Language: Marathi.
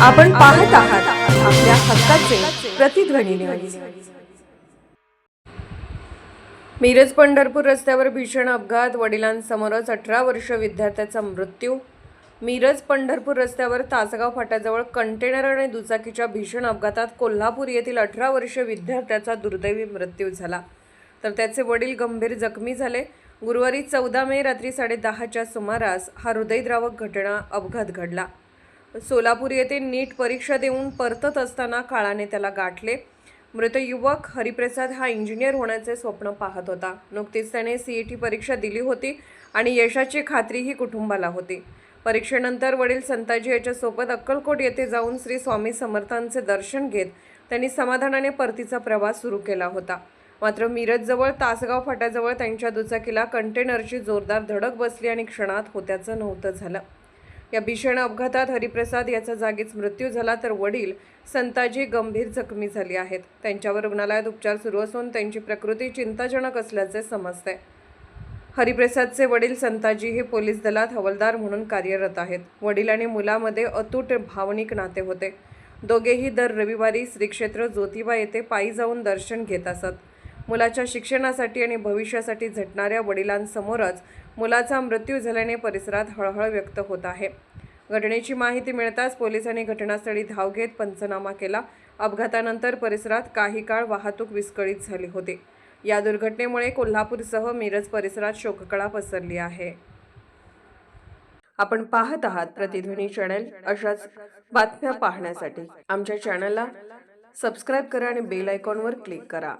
आपण पाहत आहात आपल्या हक्काचे प्रतिध्वनी न्यूज। मिरज पंढरपूर रस्त्यावर भीषण अपघात, वडिलांसमोरच 18 वर्ष विद्यार्थ्याचा मृत्यू। मिरज पंढरपूर रस्त्यावर तासगाव फाट्याजवळ कंटेनर आणि दुचाकीच्या भीषण अपघातात कोल्हापूर येथील 18 वर्ष विद्यार्थ्याचा दुर्दैवी मृत्यू झाला, तर त्याचे वडील गंभीर जखमी झाले। गुरुवारी 14 मे रात्री 10:30च्या सुमारास हा हृदयद्रावक अपघात घडला। सोलापूर येथे नीट परीक्षा देऊन परतत असताना काळाने त्याला गाठले। मृत युवक हरिप्रसाद हा इंजिनियर होण्याचे स्वप्न पाहत होता। नुकतीच त्याने सीईटी परीक्षा दिली होती आणि यशाची खात्रीही कुटुंबाला होती। परीक्षेनंतर वडील संताजी याच्यासोबत अक्कलकोट येथे जाऊन श्री स्वामी समर्थांचे दर्शन घेत त्यांनी समाधानाने परतीचा प्रवास सुरू केला होता। मात्र मिरजजवळ तासगाव फाट्याजवळ त्यांच्या दुचाकीला कंटेनरची जोरदार धडक बसली आणि क्षणात होत्याचं नव्हतं झालं। या भीषण अपघातात हरिप्रसाद याचा जागीच मृत्यू झाला, तर वडील संताजी गंभीर जखमी झाले आहेत। त्यांच्यावर रुग्णालयात उपचार सुरू असून त्यांची प्रकृती चिंताजनक असल्याचे समजते। हरिप्रसादचे वडील संताजी हे पोलीस दलात हवालदार म्हणून कार्यरत आहेत। वडील आणि मुलामध्ये अतूट भावनिक नाते होते। दोघेही दर रविवारी श्री क्षेत्र ज्योतिबा येथे पायी जाऊन दर्शन घेत असत। मुलाच्या शिक्षणासाठी आणि भविष्यासाठी झटणाऱ्या वडिलांसमोरच मुलाचा मृत्यू झाल्याने परिसरात हळहळ व्यक्त होत आहे। घटनेची माहिती मिळताच पोलिसांनी घटनास्थळी धाव घेत पंचनामा केला। अपघातानंतर परिसरात काही काळ वाहतूक विस्कळीत झाली होती। या दुर्घटनेमुळे कोल्हापूरसह मिरज परिसरात शोककळा पसरली आहे। आपण पाहत आहात प्रतिध्वनी चॅनल। अशाच बातम्या पाहण्यासाठी आमच्या चॅनलला सबस्क्राइब करा आणि बेल आयकॉनवर क्लिक करा।